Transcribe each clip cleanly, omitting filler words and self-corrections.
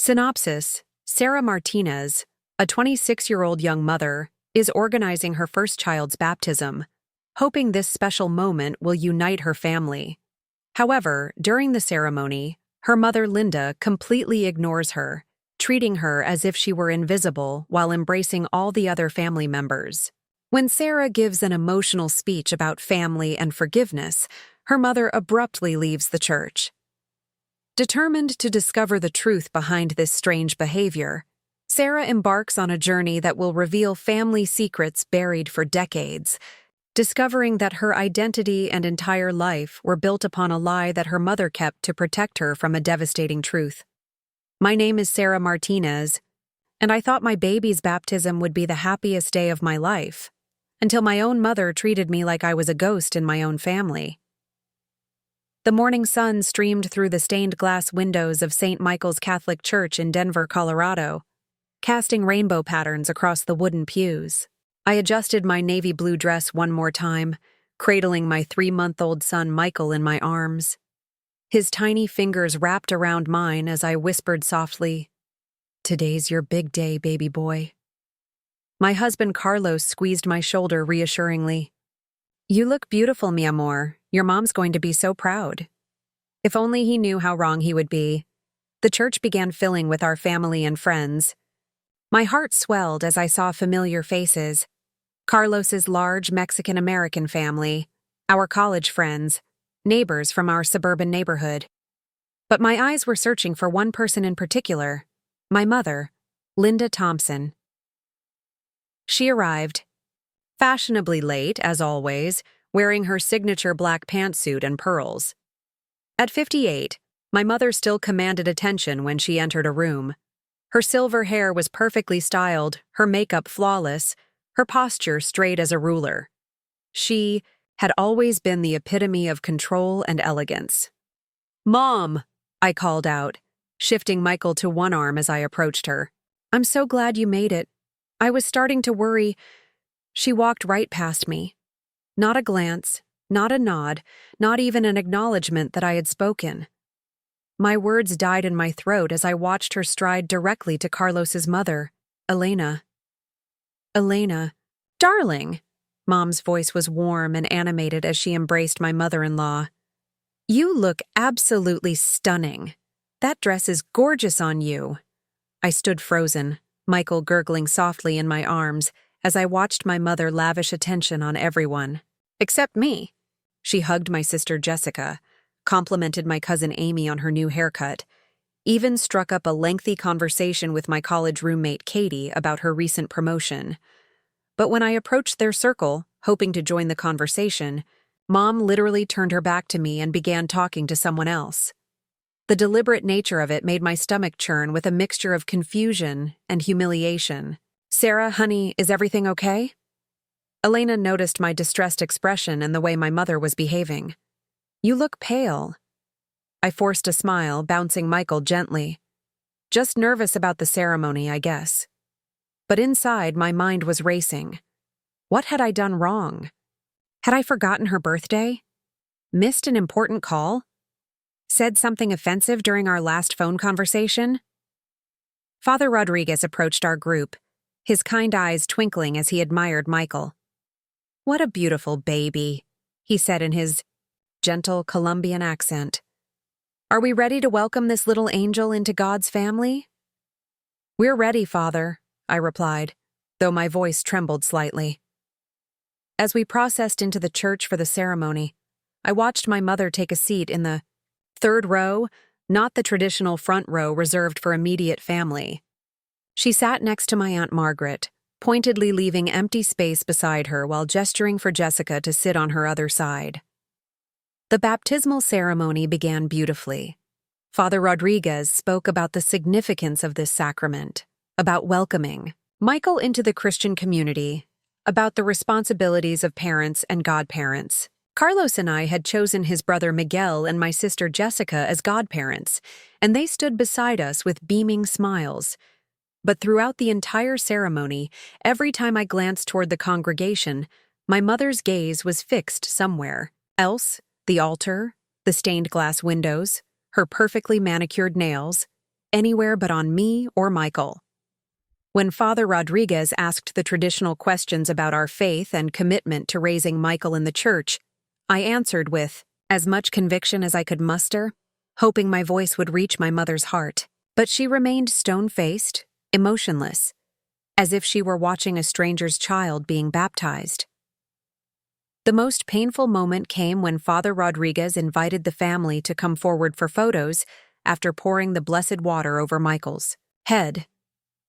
Synopsis: Sarah Martinez, a 26-year-old young mother, is organizing her first child's baptism, hoping this special moment will unite her family. However, during the ceremony, her mother Linda completely ignores her, treating her as if she were invisible while embracing all the other family members. When Sarah gives an emotional speech about family and forgiveness, her mother abruptly leaves the church. Determined to discover the truth behind this strange behavior, Sarah embarks on a journey that will reveal family secrets buried for decades, discovering that her identity and entire life were built upon a lie that her mother kept to protect her from a devastating truth. My name is Sarah Martinez, and I thought my baby's baptism would be the happiest day of my life, until my own mother treated me like I was a ghost in my own family. The morning sun streamed through the stained glass windows of St. Michael's Catholic Church in Denver, Colorado, casting rainbow patterns across the wooden pews. I adjusted my navy blue dress one more time, cradling my 3-month-old son Michael in my arms. His tiny fingers wrapped around mine as I whispered softly, "Today's your big day, baby boy." My husband Carlos squeezed my shoulder reassuringly. "You look beautiful, mi amor. Your mom's going to be so proud." If only he knew how wrong he would be. The church began filling with our family and friends. My heart swelled as I saw familiar faces. Carlos's large Mexican-American family, our college friends, neighbors from our suburban neighborhood. But my eyes were searching for one person in particular, my mother, Linda Thompson. She arrived, fashionably late, as always, wearing her signature black pantsuit and pearls. At 58, my mother still commanded attention when she entered a room. Her silver hair was perfectly styled, her makeup flawless, her posture straight as a ruler. She had always been the epitome of control and elegance. "Mom!" I called out, shifting Michael to one arm as I approached her. "I'm so glad you made it. I was starting to worry." She walked right past me. Not a glance, not a nod, not even an acknowledgement that I had spoken. My words died in my throat as I watched her stride directly to Carlos's mother, Elena. "Elena, darling!" Mom's voice was warm and animated as she embraced my mother-in-law. "You look absolutely stunning. That dress is gorgeous on you." I stood frozen, Michael gurgling softly in my arms as I watched my mother lavish attention on everyone. Except me. She hugged my sister Jessica, complimented my cousin Amy on her new haircut, even struck up a lengthy conversation with my college roommate Katie about her recent promotion. But when I approached their circle, hoping to join the conversation, Mom literally turned her back to me and began talking to someone else. The deliberate nature of it made my stomach churn with a mixture of confusion and humiliation. "Sarah, honey, is everything okay?" Elena noticed my distressed expression and the way my mother was behaving. "You look pale." I forced a smile, bouncing Michael gently. "Just nervous about the ceremony, I guess." But inside, my mind was racing. What had I done wrong? Had I forgotten her birthday? Missed an important call? Said something offensive during our last phone conversation? Father Rodriguez approached our group, his kind eyes twinkling as he admired Michael. "What a beautiful baby," he said in his gentle Colombian accent. "Are we ready to welcome this little angel into God's family?" "We're ready, Father," I replied, though my voice trembled slightly. As we processed into the church for the ceremony, I watched my mother take a seat in the third row, not the traditional front row reserved for immediate family. She sat next to my Aunt Margaret, pointedly leaving empty space beside her while gesturing for Jessica to sit on her other side. The baptismal ceremony began beautifully. Father Rodriguez spoke about the significance of this sacrament, about welcoming Michael into the Christian community, about the responsibilities of parents and godparents. Carlos and I had chosen his brother Miguel and my sister Jessica as godparents, and they stood beside us with beaming smiles. But throughout the entire ceremony, every time I glanced toward the congregation, my mother's gaze was fixed somewhere else: the altar, the stained glass windows, her perfectly manicured nails, anywhere but on me or Michael. When Father Rodriguez asked the traditional questions about our faith and commitment to raising Michael in the church, I answered with as much conviction as I could muster, hoping my voice would reach my mother's heart. But she remained stone-faced, emotionless, as if she were watching a stranger's child being baptized. The most painful moment came when Father Rodriguez invited the family to come forward for photos after pouring the blessed water over Michael's head.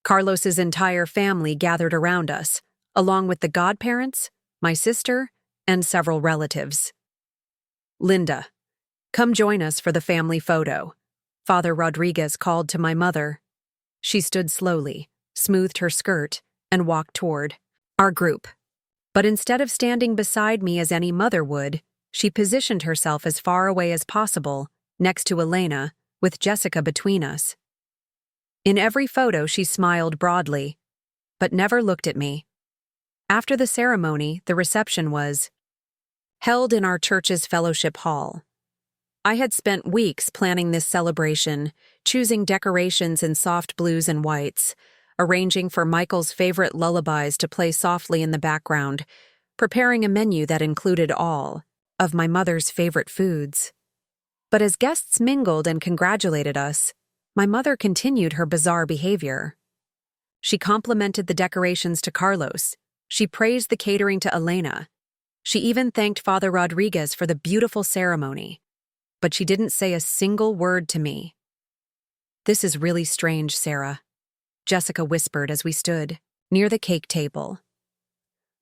Carlos's entire family gathered around us, along with the godparents, my sister, and several relatives. "Linda, come join us for the family photo," Father Rodriguez called to my mother. She stood slowly, smoothed her skirt, and walked toward our group. But instead of standing beside me as any mother would, she positioned herself as far away as possible, next to Elena, with Jessica between us. In every photo, she smiled broadly, but never looked at me. After the ceremony, the reception was held in our church's fellowship hall. I had spent weeks planning this celebration, choosing decorations in soft blues and whites, arranging for Michael's favorite lullabies to play softly in the background, preparing a menu that included all of my mother's favorite foods. But as guests mingled and congratulated us, my mother continued her bizarre behavior. She complimented the decorations to Carlos. She praised the catering to Elena. She even thanked Father Rodriguez for the beautiful ceremony. But she didn't say a single word to me. "This is really strange, Sarah," Jessica whispered as we stood near the cake table.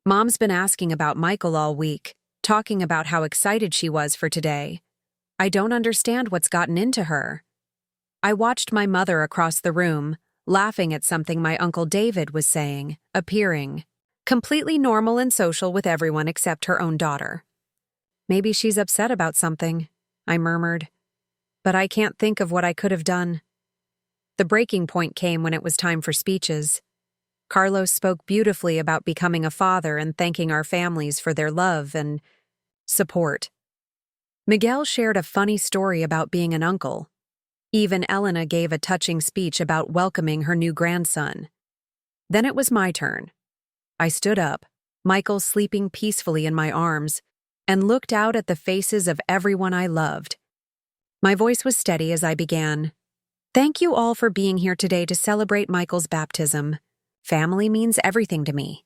"Mom's been asking about Michael all week, talking about how excited she was for today. I don't understand what's gotten into her." I watched my mother across the room, laughing at something my Uncle David was saying, appearing completely normal and social with everyone except her own daughter. "Maybe she's upset about something," I murmured. "But I can't think of what I could have done." The breaking point came when it was time for speeches. Carlos spoke beautifully about becoming a father and thanking our families for their love and support. Miguel shared a funny story about being an uncle. Even Elena gave a touching speech about welcoming her new grandson. Then it was my turn. I stood up, Michael sleeping peacefully in my arms, and looked out at the faces of everyone I loved. My voice was steady as I began. "Thank you all for being here today to celebrate Michael's baptism. Family means everything to me.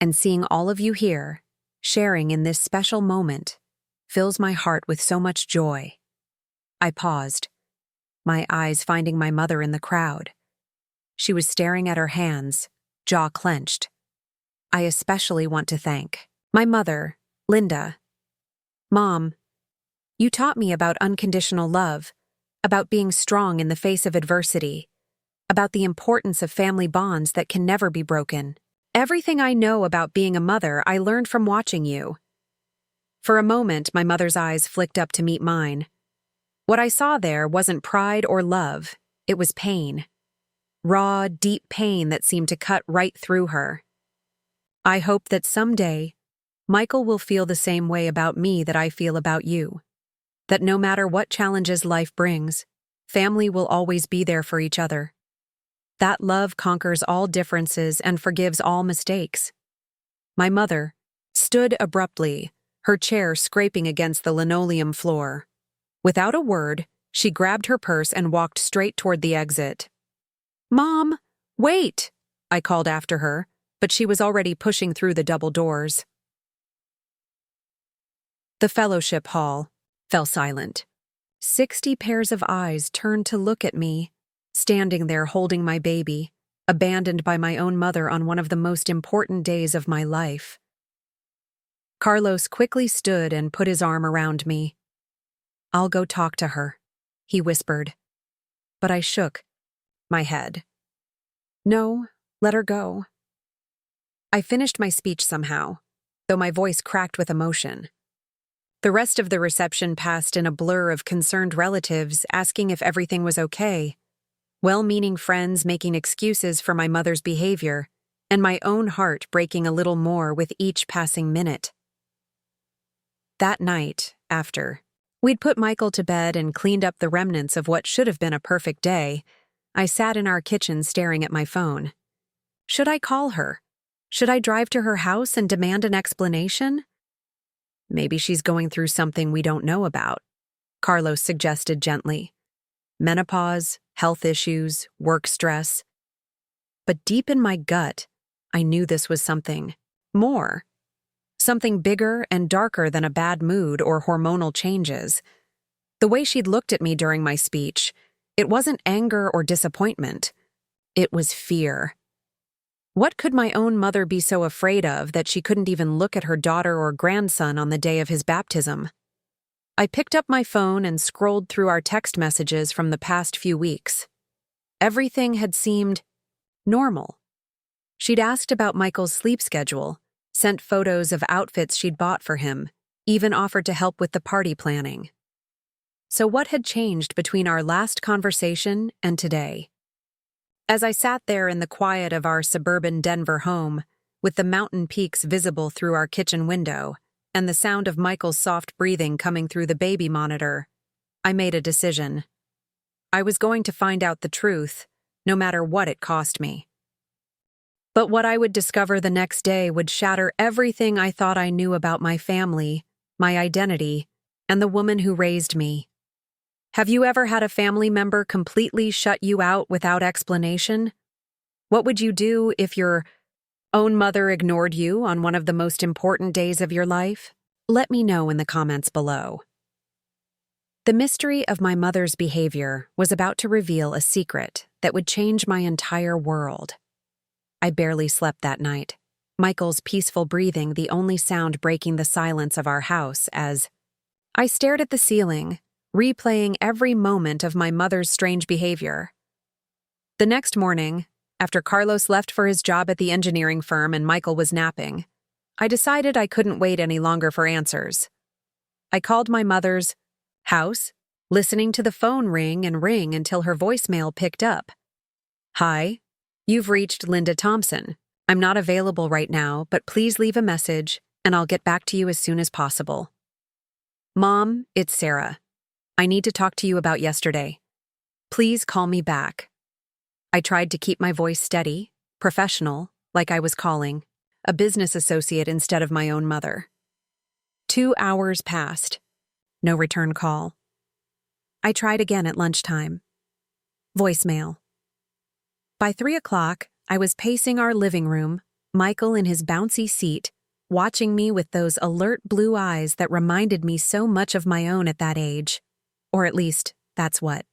And seeing all of you here, sharing in this special moment, fills my heart with so much joy." I paused, my eyes finding my mother in the crowd. She was staring at her hands, jaw clenched. "I especially want to thank my mother, Linda. Mom, you taught me about unconditional love, about being strong in the face of adversity, about the importance of family bonds that can never be broken. Everything I know about being a mother I learned from watching you." For a moment, my mother's eyes flicked up to meet mine. What I saw there wasn't pride or love, it was pain. Raw, deep pain that seemed to cut right through her. "I hope that someday, Michael will feel the same way about me that I feel about you. That no matter what challenges life brings, family will always be there for each other. That love conquers all differences and forgives all mistakes." My mother stood abruptly, her chair scraping against the linoleum floor. Without a word, she grabbed her purse and walked straight toward the exit. "Mom, wait!" I called after her, but she was already pushing through the double doors. The fellowship hall fell silent. 60 pairs of eyes turned to look at me, standing there holding my baby, abandoned by my own mother on one of the most important days of my life. Carlos quickly stood and put his arm around me. "I'll go talk to her," he whispered. But I shook my head. "No, let her go." I finished my speech somehow, though my voice cracked with emotion. The rest of the reception passed in a blur of concerned relatives asking if everything was okay, well-meaning friends making excuses for my mother's behavior, and my own heart breaking a little more with each passing minute. That night, after we'd put Michael to bed and cleaned up the remnants of what should have been a perfect day, I sat in our kitchen staring at my phone. Should I call her? Should I drive to her house and demand an explanation? Maybe she's going through something we don't know about, Carlos suggested gently. Menopause, health issues, work stress. But deep in my gut, I knew this was something more. Something bigger and darker than a bad mood or hormonal changes. The way she'd looked at me during my speech, it wasn't anger or disappointment. It was fear. What could my own mother be so afraid of that she couldn't even look at her daughter or grandson on the day of his baptism? I picked up my phone and scrolled through our text messages from the past few weeks. Everything had seemed normal. She'd asked about Michael's sleep schedule, sent photos of outfits she'd bought for him, even offered to help with the party planning. So what had changed between our last conversation and today? As I sat there in the quiet of our suburban Denver home, with the mountain peaks visible through our kitchen window, and the sound of Michael's soft breathing coming through the baby monitor, I made a decision. I was going to find out the truth, no matter what it cost me. But what I would discover the next day would shatter everything I thought I knew about my family, my identity, and the woman who raised me. Have you ever had a family member completely shut you out without explanation? What would you do if your own mother ignored you on one of the most important days of your life? Let me know in the comments below. The mystery of my mother's behavior was about to reveal a secret that would change my entire world. I barely slept that night, Michael's peaceful breathing the only sound breaking the silence of our house as I stared at the ceiling, replaying every moment of my mother's strange behavior. The next morning, after Carlos left for his job at the engineering firm and Michael was napping, I decided I couldn't wait any longer for answers. I called my mother's house, listening to the phone ring until her voicemail picked up. Hi, you've reached Linda Thompson. I'm not available right now, but please leave a message and I'll get back to you as soon as possible. Mom, it's Sarah. I need to talk to you about yesterday. Please call me back. I tried to keep my voice steady, professional, like I was calling a business associate instead of my own mother. 2 hours passed. No return call. I tried again at lunchtime. Voicemail. By 3 o'clock, I was pacing our living room, Michael in his bouncy seat, watching me with those alert blue eyes that reminded me so much of my own at that age. Or at least, that's what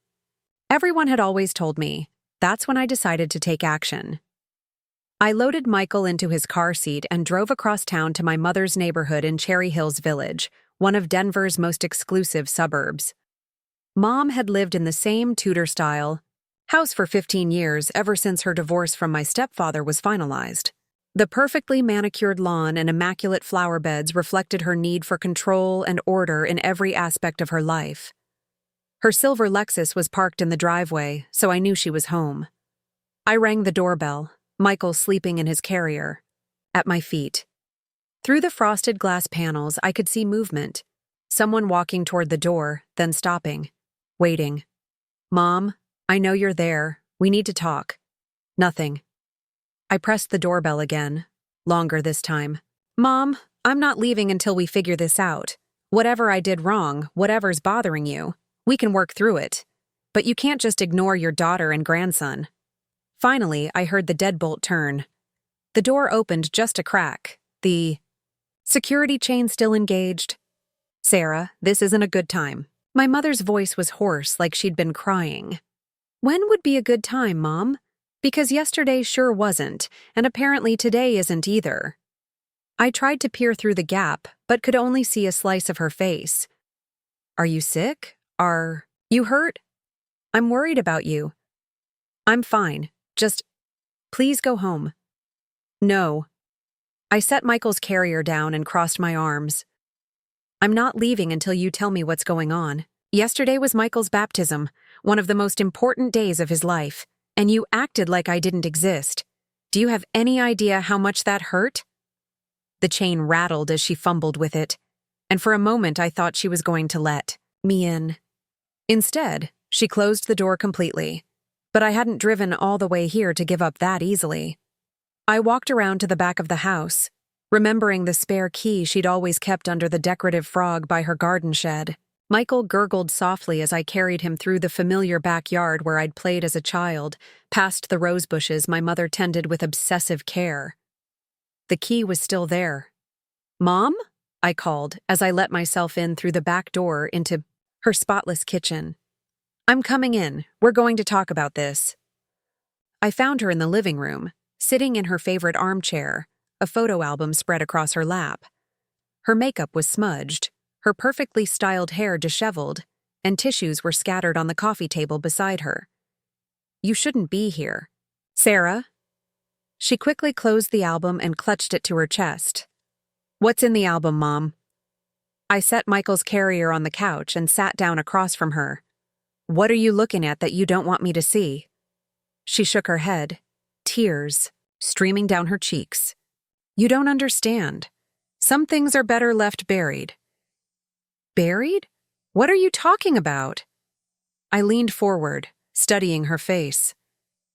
everyone had always told me. That's when I decided to take action. I loaded Michael into his car seat and drove across town to my mother's neighborhood in Cherry Hills Village, one of Denver's most exclusive suburbs. Mom had lived in the same Tudor-style house for 15 years ever since her divorce from my stepfather was finalized. The perfectly manicured lawn and immaculate flower beds reflected her need for control and order in every aspect of her life. Her silver Lexus was parked in the driveway, so I knew she was home. I rang the doorbell, Michael sleeping in his carrier, at my feet. Through the frosted glass panels, I could see movement. Someone walking toward the door, then stopping, waiting. Mom, I know you're there. We need to talk. Nothing. I pressed the doorbell again, longer this time. Mom, I'm not leaving until we figure this out. Whatever I did wrong, whatever's bothering you, we can work through it. But you can't just ignore your daughter and grandson. Finally, I heard the deadbolt turn. The door opened just a crack. The security chain still engaged. Sarah, this isn't a good time. My mother's voice was hoarse, like she'd been crying. When would be a good time, Mom? Because yesterday sure wasn't, and apparently today isn't either. I tried to peer through the gap, but could only see a slice of her face. Are you sick? Are you hurt? I'm worried about you. I'm fine. Just, please go home. No. I set Michael's carrier down and crossed my arms. I'm not leaving until you tell me what's going on. Yesterday was Michael's baptism, one of the most important days of his life, and you acted like I didn't exist. Do you have any idea how much that hurt? The chain rattled as she fumbled with it, and for a moment I thought she was going to let me in. Instead, she closed the door completely. but I hadn't driven all the way here to give up that easily. I walked around to the back of the house, remembering the spare key she'd always kept under the decorative frog by her garden shed. Michael gurgled softly as I carried him through the familiar backyard where I'd played as a child, past the rose bushes my mother tended with obsessive care. The key was still there. "Mom?" I called as I let myself in through the back door into her spotless kitchen. "I'm coming in. We're going to talk about this." I found her in the living room, sitting in her favorite armchair, a photo album spread across her lap. Her makeup was smudged, her perfectly styled hair disheveled, and tissues were scattered on the coffee table beside her. "You shouldn't be here. Sarah?" She quickly closed the album and clutched it to her chest. "What's in the album, Mom?" I set Michael's carrier on the couch and sat down across from her. "What are you looking at that you don't want me to see?" She shook her head, tears streaming down her cheeks. "You don't understand. Some things are better left buried." "Buried? What are you talking about?" I leaned forward, studying her face.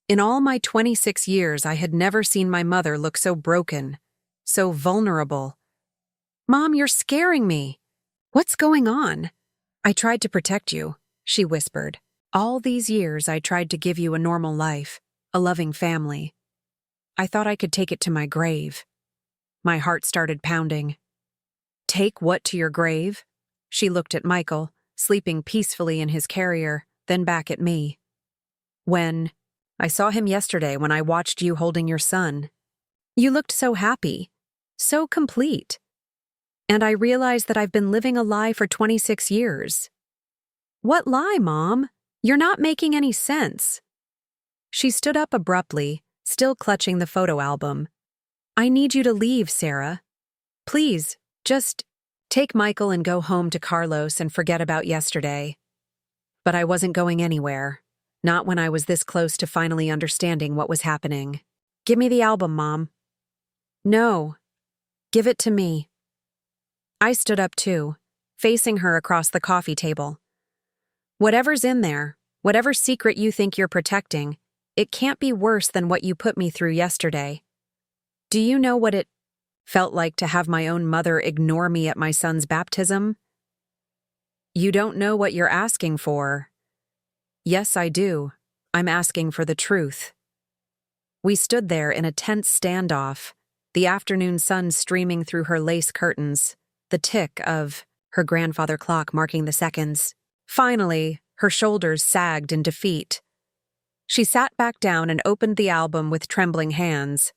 In all my 26 years, I had never seen my mother look so broken, so vulnerable. "Mom, you're scaring me. What's going on?" "I tried to protect you," she whispered. "All these years I tried to give you a normal life, a loving family. I thought I could take it to my grave." My heart started pounding. "Take what to your grave?" She looked at Michael, sleeping peacefully in his carrier, then back at me. I saw him yesterday when I watched you holding your son. You looked so happy, so complete. And I realized that I've been living a lie for 26 years. "What lie, Mom? You're not making any sense." She stood up abruptly, still clutching the photo album. "I need you to leave, Sarah. Please, just take Michael and go home to Carlos and forget about yesterday." But I wasn't going anywhere, not when I was this close to finally understanding what was happening. "Give me the album, Mom." "No. Give it to me." I stood up too, facing her across the coffee table. "Whatever's in there, whatever secret you think you're protecting, it can't be worse than what you put me through yesterday. Do you know what it felt like to have my own mother ignore me at my son's baptism?" "You don't know what you're asking for." "Yes, I do. I'm asking for the truth." We stood there in a tense standoff, the afternoon sun streaming through her lace curtains, the tick of her grandfather clock marking the seconds. Finally, her shoulders sagged in defeat. She sat back down and opened the album with trembling hands.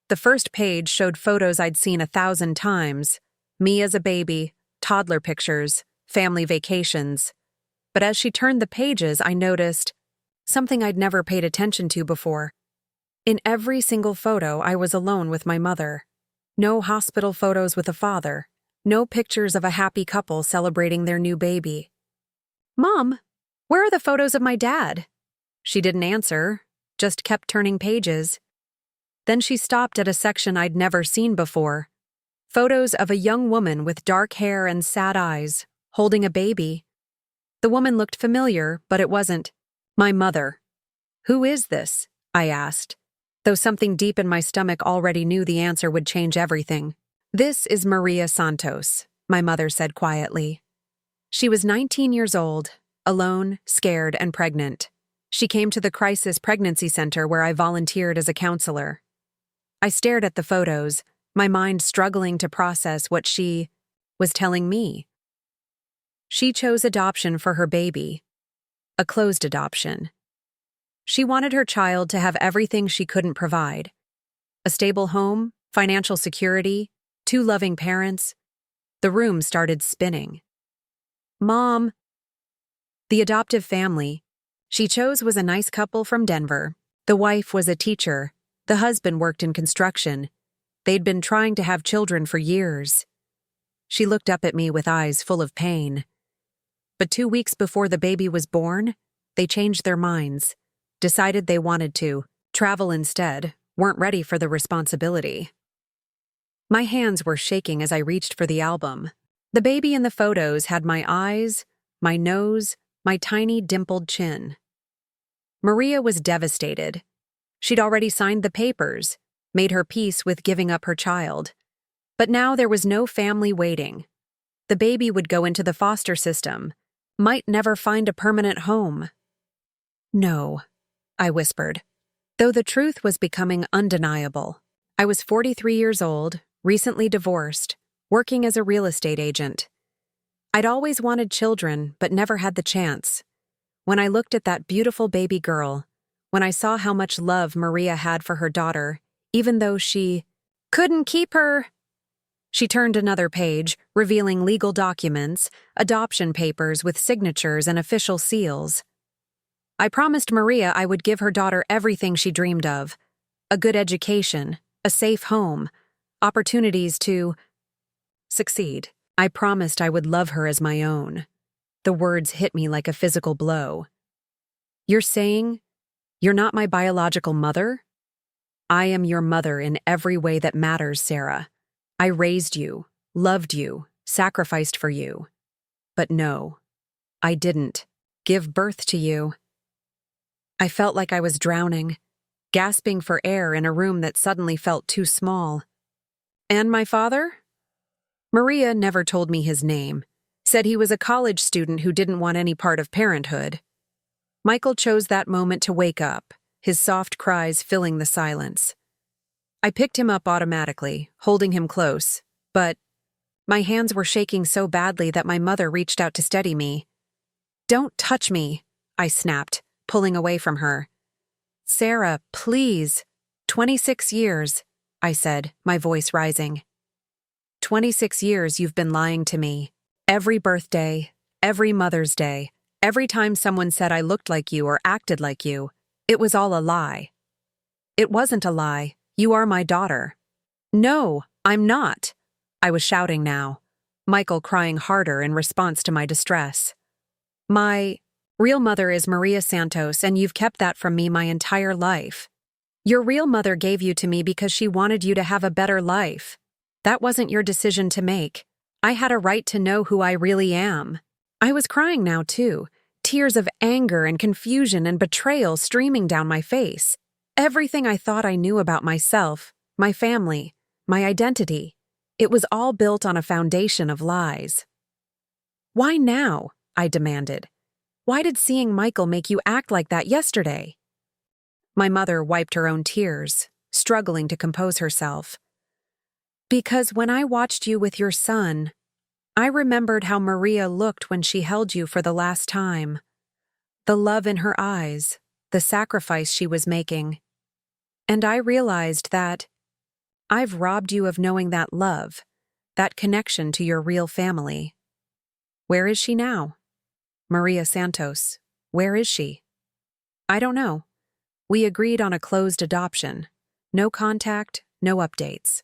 The first page showed photos I'd seen 1,000 times, me as a baby, toddler pictures, family vacations. But as she turned the pages, I noticed something I'd never paid attention to before. In every single photo, I was alone with my mother. No hospital photos with a father. No pictures of a happy couple celebrating their new baby. "Mom, where are the photos of my dad?" She didn't answer, just kept turning pages. Then she stopped at a section I'd never seen before. Photos of a young woman with dark hair and sad eyes, holding a baby. The woman looked familiar, but it wasn't. "My mother." "Who is this?" I asked, though something deep in my stomach already knew the answer would change everything. "This is Maria Santos," my mother said quietly. She was 19 years old, alone, scared, and pregnant. She came to the crisis pregnancy center where I volunteered as a counselor. I stared at the photos, my mind struggling to process what she was telling me. She chose adoption for her baby, a closed adoption. She wanted her child to have everything she couldn't provide: a stable home, financial security, 2 loving parents. The room started spinning. "Mom." The adoptive family she chose was a nice couple from Denver. The wife was a teacher. The husband worked in construction. They'd been trying to have children for years. She looked up at me with eyes full of pain. But 2 weeks before the baby was born, they changed their minds, decided they wanted to travel instead, weren't ready for the responsibility. My hands were shaking as I reached for the album. The baby in the photos had my eyes, my nose, my tiny dimpled chin. Maria was devastated. She'd already signed the papers, made her peace with giving up her child. But now there was no family waiting. The baby would go into the foster system, might never find a permanent home. No, I whispered, though the truth was becoming undeniable. I was 43 years old, recently divorced, working as a real estate agent. I'd always wanted children, but never had the chance. When I looked at that beautiful baby girl, when I saw how much love Maria had for her daughter, even though she couldn't keep her. She turned another page, revealing legal documents, adoption papers with signatures and official seals. I promised Maria I would give her daughter everything she dreamed of: a good education, a safe home, opportunities to succeed. I promised I would love her as my own. The words hit me like a physical blow. You're saying you're not my biological mother? I am your mother in every way that matters, Sarah. I raised you, loved you, sacrificed for you. But no, I didn't give birth to you. I felt like I was drowning, gasping for air in a room that suddenly felt too small. And my father? Maria never told me his name, said he was a college student who didn't want any part of parenthood. Michael chose that moment to wake up, his soft cries filling the silence. I picked him up automatically, holding him close, but my hands were shaking so badly that my mother reached out to steady me. "Don't touch me," I snapped, pulling away from her. "Sarah, please." 26 years, I said, my voice rising. 26 years you've been lying to me. Every birthday, every Mother's Day, every time someone said I looked like you or acted like you, it was all a lie. It wasn't a lie. You are my daughter. No, I'm not. I was shouting now, Michael crying harder in response to my distress. My real mother is Maria Santos, and you've kept that from me my entire life. Your real mother gave you to me because she wanted you to have a better life. That wasn't your decision to make. I had a right to know who I really am. I was crying now, too, tears of anger and confusion and betrayal streaming down my face. Everything I thought I knew about myself, my family, my identity, it was all built on a foundation of lies. Why now? I demanded. Why did seeing Michael make you act like that yesterday? My mother wiped her own tears, struggling to compose herself. Because when I watched you with your son, I remembered how Maria looked when she held you for the last time. The love in her eyes, the sacrifice she was making. And I realized that I've robbed you of knowing that love, that connection to your real family. Where is she now? Maria Santos, where is she? I don't know. We agreed on a closed adoption. No contact, no updates.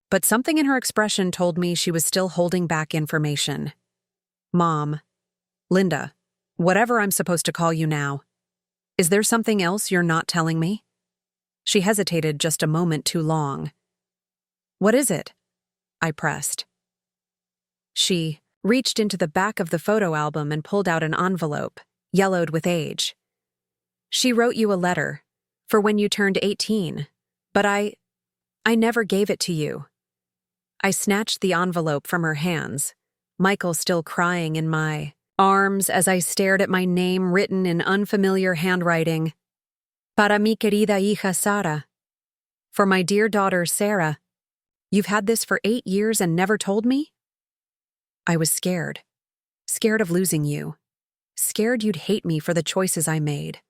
But something in her expression told me she was still holding back information. Mom, Linda, whatever I'm supposed to call you now, is there something else you're not telling me? She hesitated just a moment too long. What is it? I pressed. She reached into the back of the photo album and pulled out an envelope, yellowed with age. She wrote you a letter, for when you turned 18, but I never gave it to you. I snatched the envelope from her hands, Michael still crying in my arms as I stared at my name written in unfamiliar handwriting. Para mi querida hija Sara. For my dear daughter Sarah. You've had this for 8 years and never told me? I was scared. Scared of losing you. Scared you'd hate me for the choices I made.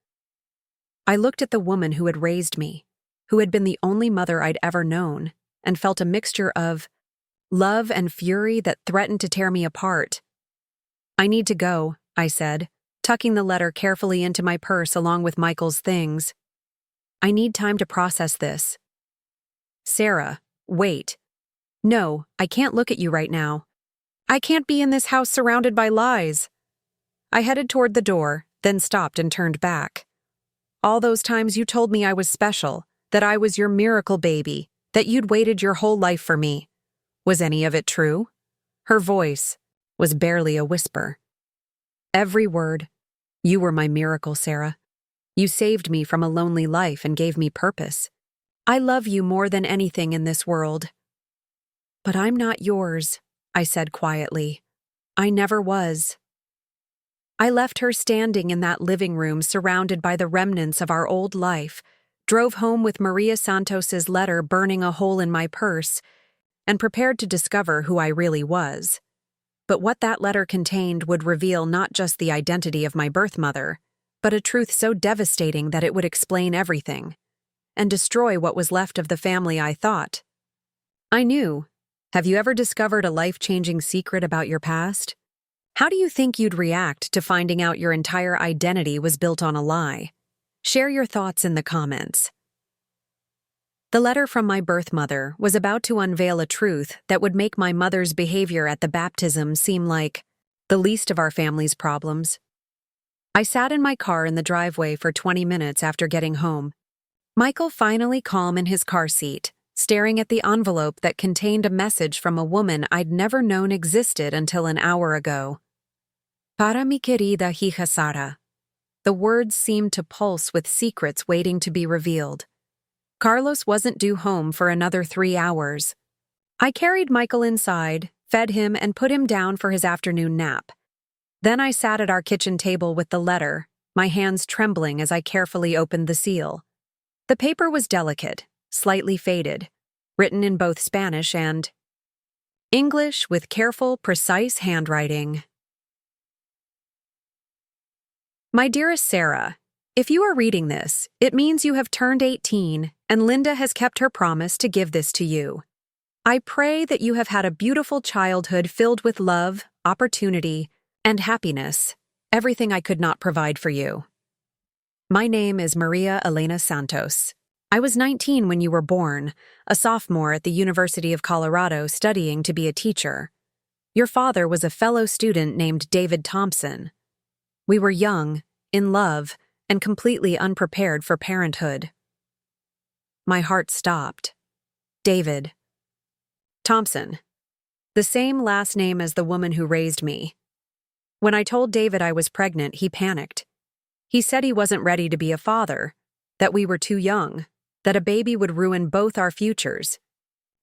I looked at the woman who had raised me, who had been the only mother I'd ever known, and felt a mixture of love and fury that threatened to tear me apart. I need to go, I said, tucking the letter carefully into my purse along with Michael's things. I need time to process this. Sarah, wait. No, I can't look at you right now. I can't be in this house surrounded by lies. I headed toward the door, then stopped and turned back. All those times you told me I was special, that I was your miracle baby, that you'd waited your whole life for me. Was any of it true? Her voice was barely a whisper. Every word. You were my miracle, Sarah. You saved me from a lonely life and gave me purpose. I love you more than anything in this world." "But I'm not yours," I said quietly. "I never was." I left her standing in that living room surrounded by the remnants of our old life, drove home with Maria Santos's letter burning a hole in my purse, and prepared to discover who I really was. But what that letter contained would reveal not just the identity of my birth mother, but a truth so devastating that it would explain everything, and destroy what was left of the family I thought I knew. Have you ever discovered a life-changing secret about your past? How do you think you'd react to finding out your entire identity was built on a lie? Share your thoughts in the comments. The letter from my birth mother was about to unveil a truth that would make my mother's behavior at the baptism seem like the least of our family's problems. I sat in my car in the driveway for 20 minutes after getting home. Michael finally calm in his car seat, staring at the envelope that contained a message from a woman I'd never known existed until an hour ago. "Para mi querida hija Sara." The words seemed to pulse with secrets waiting to be revealed. Carlos wasn't due home for another 3 hours. I carried Michael inside, fed him, and put him down for his afternoon nap. Then I sat at our kitchen table with the letter, my hands trembling as I carefully opened the seal. The paper was delicate, slightly faded, written in both Spanish and English with careful, precise handwriting. My dearest Sarah, if you are reading this, it means you have turned 18 and Linda has kept her promise to give this to you. I pray that you have had a beautiful childhood filled with love, opportunity, and happiness, everything I could not provide for you. My name is Maria Elena Santos. I was 19 when you were born, a sophomore at the University of Colorado studying to be a teacher. Your father was a fellow student named David Thompson. We were young, in love, and completely unprepared for parenthood. My heart stopped. David Thompson, the same last name as the woman who raised me. When I told David I was pregnant, he panicked. He said he wasn't ready to be a father, that we were too young, that a baby would ruin both our futures.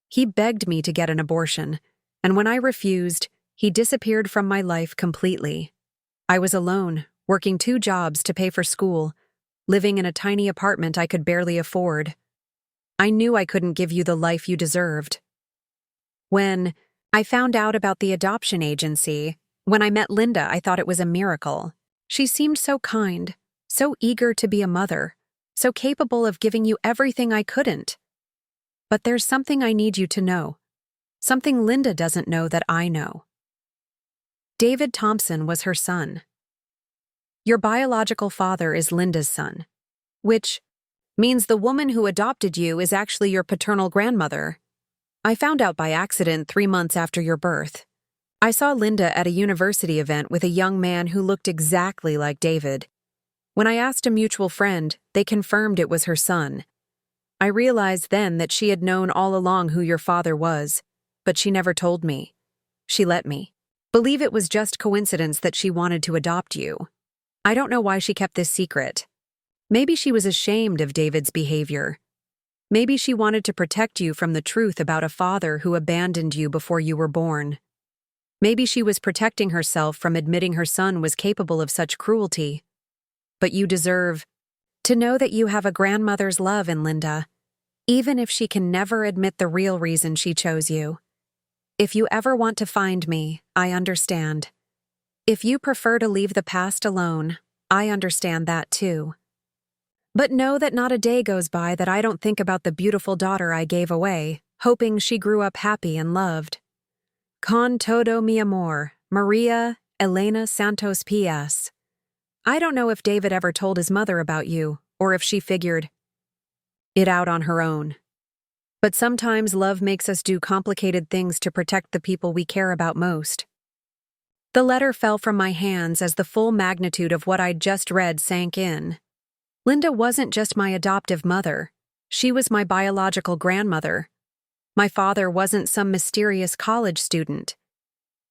He begged me to get an abortion, and when I refused, he disappeared from my life completely. I was alone, working 2 jobs to pay for school, living in a tiny apartment I could barely afford. I knew I couldn't give you the life you deserved. When I found out about the adoption agency, when I met Linda, I thought it was a miracle. She seemed so kind, so eager to be a mother, so capable of giving you everything I couldn't. But there's something I need you to know, something Linda doesn't know that I know. David Thompson was her son. Your biological father is Linda's son, which means the woman who adopted you is actually your paternal grandmother. I found out by accident 3 months after your birth. I saw Linda at a university event with a young man who looked exactly like David. When I asked a mutual friend, they confirmed it was her son. I realized then that she had known all along who your father was, but she never told me. She let me believe it was just coincidence that she wanted to adopt you. I don't know why she kept this secret. Maybe she was ashamed of David's behavior. Maybe she wanted to protect you from the truth about a father who abandoned you before you were born. Maybe she was protecting herself from admitting her son was capable of such cruelty. But you deserve to know that you have a grandmother's love in Linda, even if she can never admit the real reason she chose you. If you ever want to find me, I understand. If you prefer to leave the past alone, I understand that too. But know that not a day goes by that I don't think about the beautiful daughter I gave away, hoping she grew up happy and loved. Con todo mi amor, Maria Elena Santos P.S. I don't know if David ever told his mother about you, or if she figured it out on her own. But sometimes love makes us do complicated things to protect the people we care about most. The letter fell from my hands as the full magnitude of what I'd just read sank in. Linda wasn't just my adoptive mother. She was my biological grandmother. My father wasn't some mysterious college student.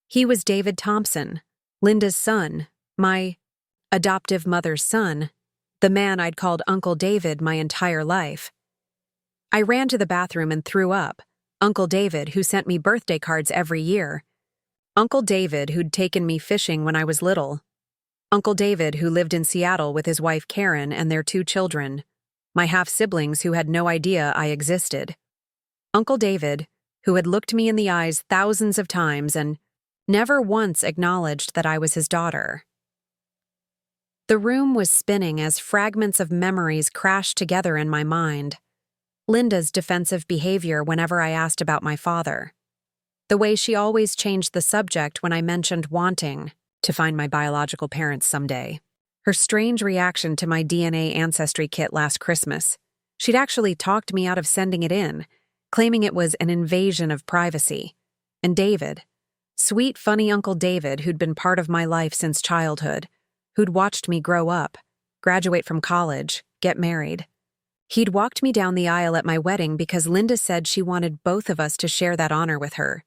He was David Thompson, Linda's son, my adoptive mother's son, the man I'd called Uncle David my entire life. I ran to the bathroom and threw up. Uncle David, who sent me birthday cards every year. Uncle David, who'd taken me fishing when I was little. Uncle David, who lived in Seattle with his wife Karen and their 2 children. My half-siblings who had no idea I existed. Uncle David, who had looked me in the eyes thousands of times and never once acknowledged that I was his daughter. The room was spinning as fragments of memories crashed together in my mind. Linda's defensive behavior whenever I asked about my father. The way she always changed the subject when I mentioned wanting to find my biological parents someday. Her strange reaction to my DNA ancestry kit last Christmas. She'd actually talked me out of sending it in, claiming it was an invasion of privacy. And David, sweet, funny Uncle David, who'd been part of my life since childhood, who'd watched me grow up, graduate from college, get married. He'd walked me down the aisle at my wedding because Linda said she wanted both of us to share that honor with her.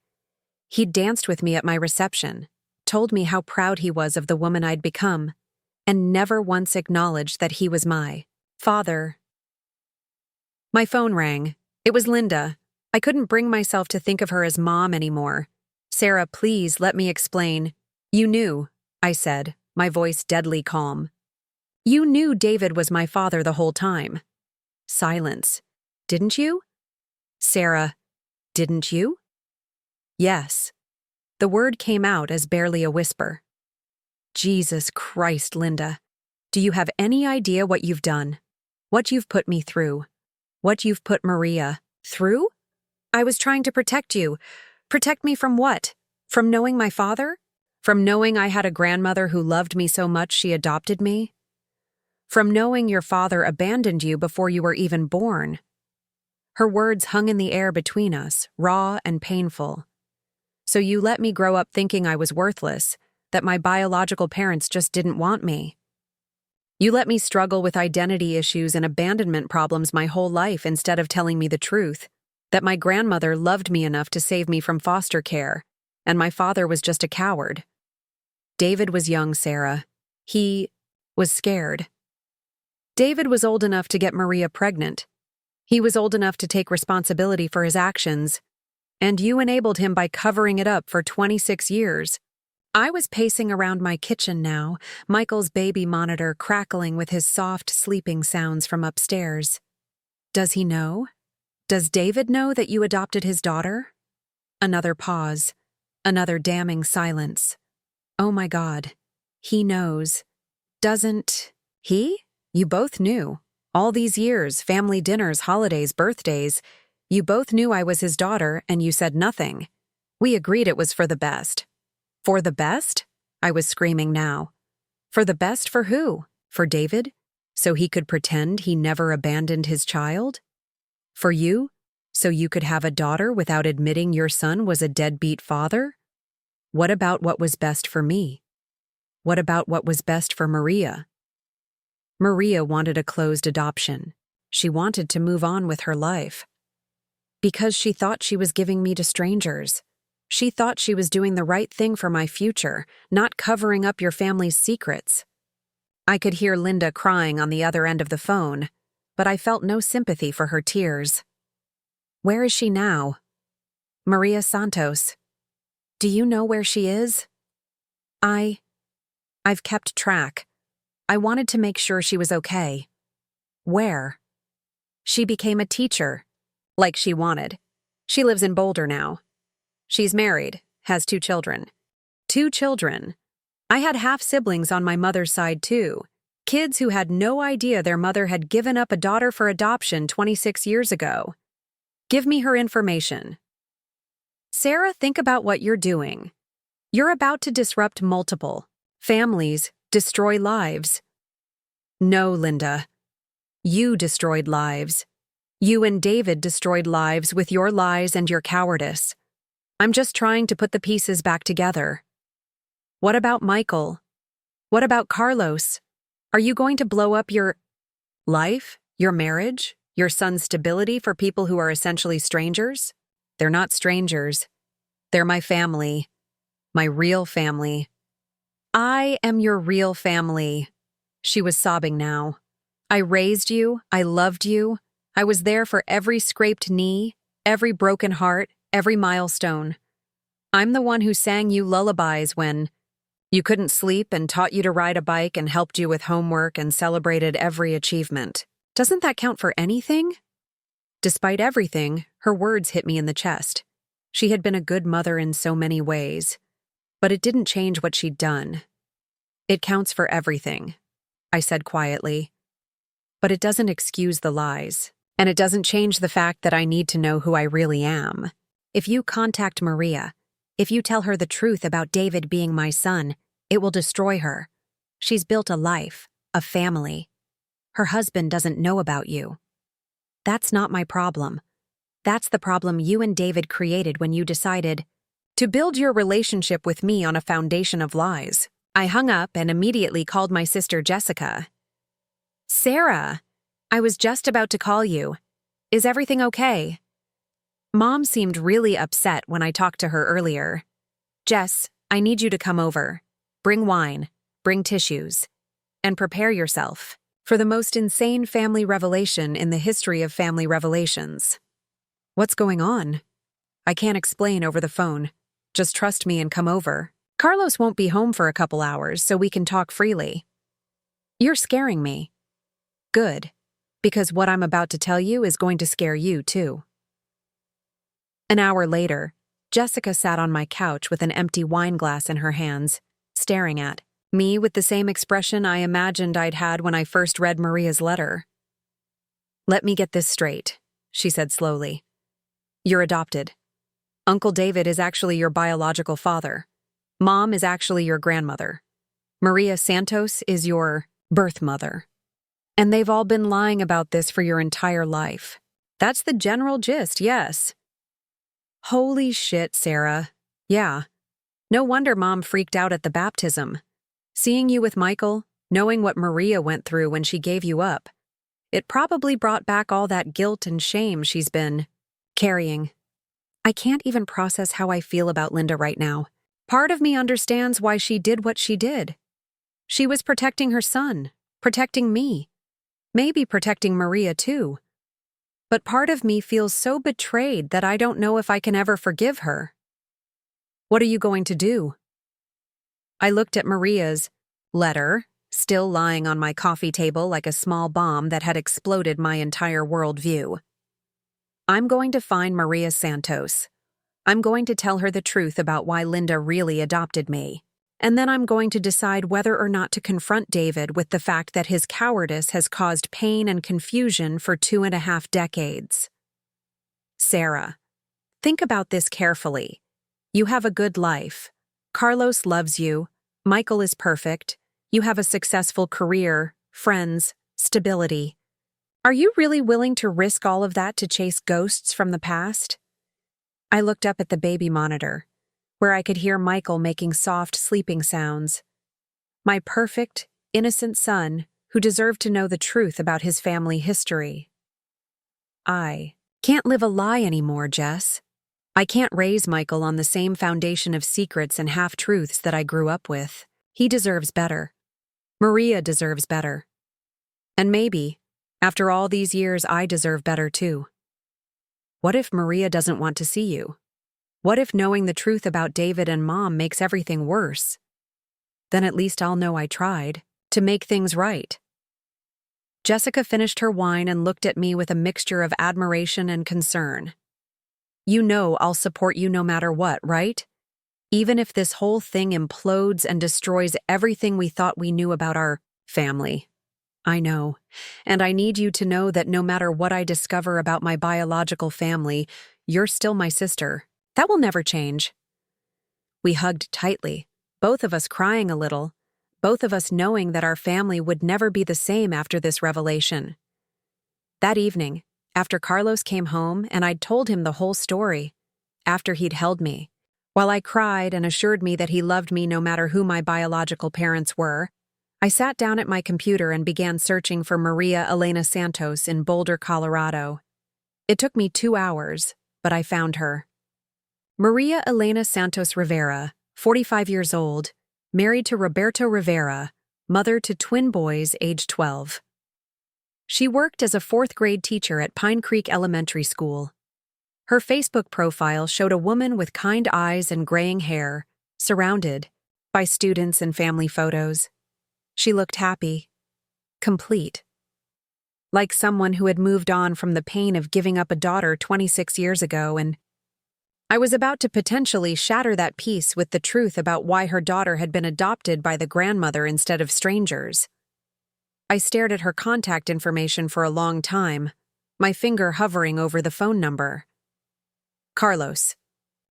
He'd danced with me at my reception, told me how proud he was of the woman I'd become, and never once acknowledged that he was my father. My phone rang. It was Linda. I couldn't bring myself to think of her as Mom anymore. Sarah, please let me explain. You knew, I said, my voice deadly calm. You knew David was my father the whole time. Silence. Didn't you? Sarah, didn't you? Yes. The word came out as barely a whisper. Jesus Christ, Linda. Do you have any idea what you've done? What you've put me through? What you've put Maria through? I was trying to protect you. Protect me from what? From knowing my father? From knowing I had a grandmother who loved me so much she adopted me? From knowing your father abandoned you before you were even born? Her words hung in the air between us, raw and painful. So you let me grow up thinking I was worthless, that my biological parents just didn't want me. You let me struggle with identity issues and abandonment problems my whole life instead of telling me the truth, that my grandmother loved me enough to save me from foster care, and my father was just a coward. David was young, Sarah. He was scared. David was old enough to get Maria pregnant. He was old enough to take responsibility for his actions, and you enabled him by covering it up for 26 years. I was pacing around my kitchen now, Michael's baby monitor crackling with his soft sleeping sounds from upstairs. Does he know? Does David know that you adopted his daughter? Another pause. Another damning silence. Oh my God. He knows. Doesn't he? You both knew. All these years, family dinners, holidays, birthdays, you both knew I was his daughter and you said nothing. We agreed it was for the best. For the best? I was screaming now. For the best for who? For David? So he could pretend he never abandoned his child? For you? So you could have a daughter without admitting your son was a deadbeat father? What about what was best for me? What about what was best for Maria? Maria wanted a closed adoption. She wanted to move on with her life. Because she thought she was giving me to strangers. She thought she was doing the right thing for my future, not covering up your family's secrets. I could hear Linda crying on the other end of the phone, but I felt no sympathy for her tears. Where is she now? Maria Santos. Do you know where she is? I've kept track. I wanted to make sure she was okay. Where? She became a teacher, like she wanted. She lives in Boulder now. She's married, has 2 children. 2 children. I had half-siblings on my mother's side too. Kids who had no idea their mother had given up a daughter for adoption 26 years ago. Give me her information. Sarah, think about what you're doing. You're about to disrupt multiple families, destroy lives. No, Linda. You destroyed lives. You and David destroyed lives with your lies and your cowardice. I'm just trying to put the pieces back together. What about Michael? What about Carlos? Are you going to blow up your life, your marriage, your son's stability for people who are essentially strangers? They're not strangers. They're my family. My real family. I am your real family. She was sobbing now. I raised you, I loved you, I was there for every scraped knee, every broken heart, every milestone. I'm the one who sang you lullabies when you couldn't sleep and taught you to ride a bike and helped you with homework and celebrated every achievement. Doesn't that count for anything? Despite everything, her words hit me in the chest. She had been a good mother in so many ways, but it didn't change what she'd done. It counts for everything, I said quietly. But it doesn't excuse the lies, and it doesn't change the fact that I need to know who I really am. If you contact Maria, if you tell her the truth about David being my son, it will destroy her. She's built a life, a family. Her husband doesn't know about you. That's not my problem. That's the problem you and David created when you decided to build your relationship with me on a foundation of lies. I hung up and immediately called my sister Jessica. Sarah, I was just about to call you. Is everything okay? Mom seemed really upset when I talked to her earlier. Jess, I need you to come over. Bring wine, bring tissues, and prepare yourself for the most insane family revelation in the history of family revelations. What's going on? I can't explain over the phone. Just trust me and come over. Carlos won't be home for a couple hours, so we can talk freely. You're scaring me. Good, because what I'm about to tell you is going to scare you too. An hour later, Jessica sat on my couch with an empty wine glass in her hands, staring at me with the same expression I imagined I'd had when I first read Maria's letter. Let me get this straight, she said slowly. You're adopted. Uncle David is actually your biological father. Mom is actually your grandmother. Maria Santos is your birth mother. And they've all been lying about this for your entire life. That's the general gist, yes. Holy shit, Sarah. Yeah. No wonder Mom freaked out at the baptism. Seeing you with Michael, knowing what Maria went through when she gave you up, it probably brought back all that guilt and shame she's been carrying. I can't even process how I feel about Linda right now. Part of me understands why she did what she did. She was protecting her son, protecting me. Maybe protecting Maria too. But part of me feels so betrayed that I don't know if I can ever forgive her. What are you going to do? I looked at Maria's letter, still lying on my coffee table like a small bomb that had exploded my entire worldview. I'm going to find Maria Santos. I'm going to tell her the truth about why Linda really adopted me. And then I'm going to decide whether or not to confront David with the fact that his cowardice has caused pain and confusion for 2.5 decades. Sarah, think about this carefully. You have a good life. Carlos loves you. Michael is perfect. You have a successful career, friends, stability. Are you really willing to risk all of that to chase ghosts from the past? I looked up at the baby monitor, where I could hear Michael making soft sleeping sounds. My perfect, innocent son who deserved to know the truth about his family history. I can't live a lie anymore, Jess. I can't raise Michael on the same foundation of secrets and half-truths that I grew up with. He deserves better. Maria deserves better. And maybe, after all these years, I deserve better too. What if Maria doesn't want to see you? What if knowing the truth about David and Mom makes everything worse? Then at least I'll know I tried to make things right. Jessica finished her wine and looked at me with a mixture of admiration and concern. You know I'll support you no matter what, right? Even if this whole thing implodes and destroys everything we thought we knew about our family. I know. And I need you to know that no matter what I discover about my biological family, you're still my sister. That will never change. We hugged tightly, both of us crying a little, both of us knowing that our family would never be the same after this revelation. That evening, after Carlos came home and I'd told him the whole story, after he'd held me, while I cried and assured me that he loved me no matter who my biological parents were, I sat down at my computer and began searching for Maria Elena Santos in Boulder, Colorado. It took me 2 hours, but I found her. Maria Elena Santos Rivera, 45 years old, married to Roberto Rivera, mother to twin boys aged 12. She worked as a fourth-grade teacher at Pine Creek Elementary School. Her Facebook profile showed a woman with kind eyes and graying hair, surrounded by students and family photos. She looked happy, complete, like someone who had moved on from the pain of giving up a daughter 26 years ago, and I was about to potentially shatter that peace with the truth about why her daughter had been adopted by the grandmother instead of strangers. I stared at her contact information for a long time, my finger hovering over the phone number. Carlos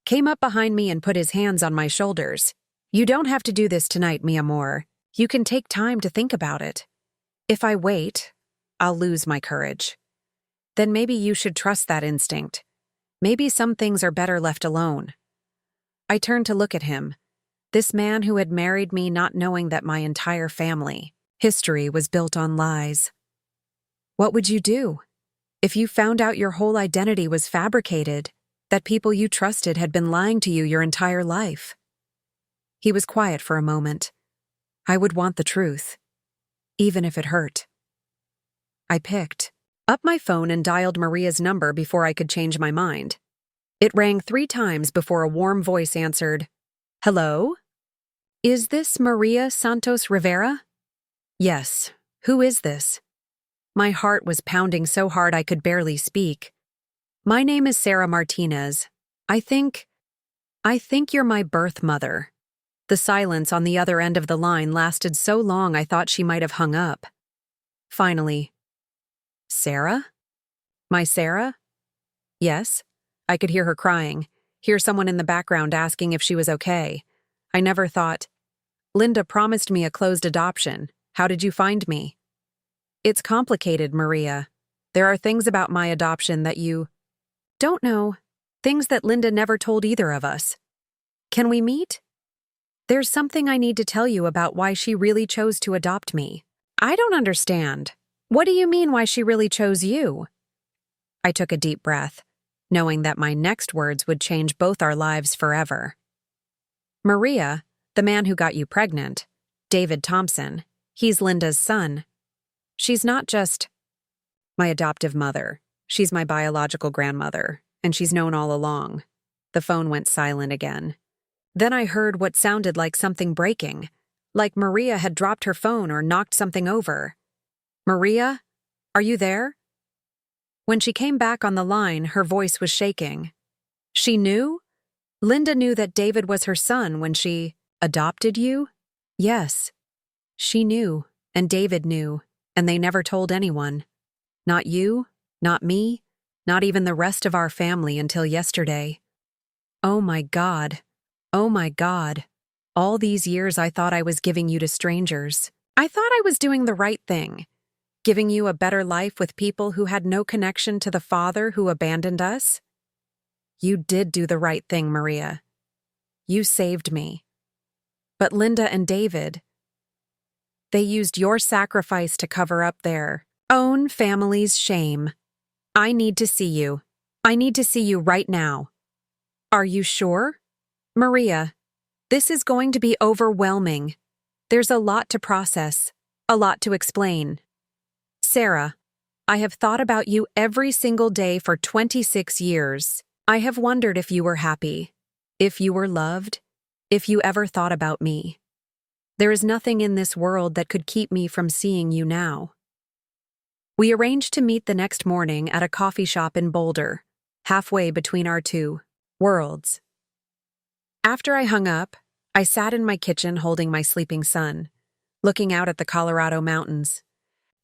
came up behind me and put his hands on my shoulders. "You don't have to do this tonight, mi amor. You can take time to think about it. If I wait, I'll lose my courage. Then maybe you should trust that instinct. Maybe some things are better left alone." I turned to look at him, this man who had married me not knowing that my entire family history was built on lies. What would you do if you found out your whole identity was fabricated, that people you trusted had been lying to you your entire life? He was quiet for a moment. I would want the truth, even if it hurt. I picked up my phone and dialed Maria's number before I could change my mind. It rang 3 times before a warm voice answered. "Hello? Is this Maria Santos Rivera?" "Yes. Who is this?" My heart was pounding so hard I could barely speak. "My name is Sarah Martinez. I think you're my birth mother." The silence on the other end of the line lasted so long I thought she might have hung up. Finally, "Sarah? My Sarah?" "Yes." I could hear her crying, hear someone in the background asking if she was okay. I never thought. "Linda promised me a closed adoption. How did you find me?" "It's complicated, Maria. There are things about my adoption that you don't know, things that Linda never told either of us. Can we meet? There's something I need to tell you about why she really chose to adopt me." "I don't understand. What do you mean why she really chose you?" I took a deep breath, knowing that my next words would change both our lives forever. "Maria, the man who got you pregnant, David Thompson, he's Linda's son. She's not just my adoptive mother. She's my biological grandmother, and she's known all along." The phone went silent again. Then I heard what sounded like something breaking, like Maria had dropped her phone or knocked something over. "Maria, are you there?" When she came back on the line, her voice was shaking. "She knew? Linda knew that David was her son when she adopted you?" "Yes. She knew, and David knew, and they never told anyone. Not you, not me, not even the rest of our family until yesterday." Oh my God. Oh my God. All these years I thought I was giving you to strangers. I thought I was doing the right thing, giving you a better life with people who had no connection to the father who abandoned us. You did do the right thing, Maria. You saved me. But Linda and David, they used your sacrifice to cover up their own family's shame. I need to see you. I need to see you right now. Are you sure? Maria, this is going to be overwhelming. There's a lot to process, a lot to explain. Sarah, I have thought about you every single day for 26 years. I have wondered if you were happy, if you were loved, if you ever thought about me. There is nothing in this world that could keep me from seeing you now. We arranged to meet the next morning at a coffee shop in Boulder, halfway between our two worlds. After I hung up, I sat in my kitchen holding my sleeping son, looking out at the Colorado mountains,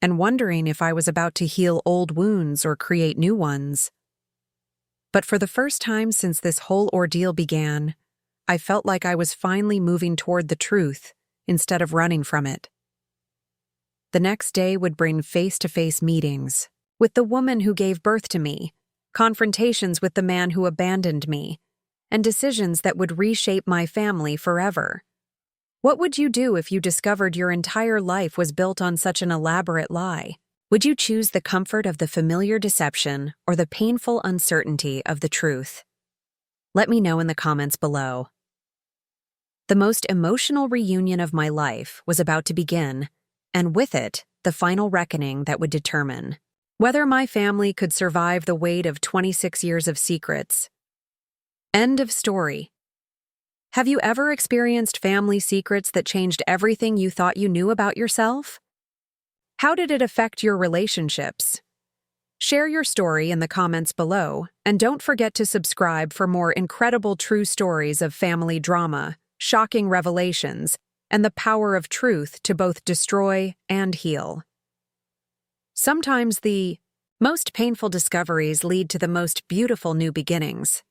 and wondering if I was about to heal old wounds or create new ones. But for the first time since this whole ordeal began, I felt like I was finally moving toward the truth instead of running from it. The next day would bring face-to-face meetings with the woman who gave birth to me, confrontations with the man who abandoned me, and decisions that would reshape my family forever. What would you do if you discovered your entire life was built on such an elaborate lie? Would you choose the comfort of the familiar deception or the painful uncertainty of the truth? Let me know in the comments below. The most emotional reunion of my life was about to begin, and with it, the final reckoning that would determine whether my family could survive the weight of 26 years of secrets. End of story. Have you ever experienced family secrets that changed everything you thought you knew about yourself? How did it affect your relationships? Share your story in the comments below, and don't forget to subscribe for more incredible true stories of family drama, shocking revelations, and the power of truth to both destroy and heal. Sometimes the most painful discoveries lead to the most beautiful new beginnings.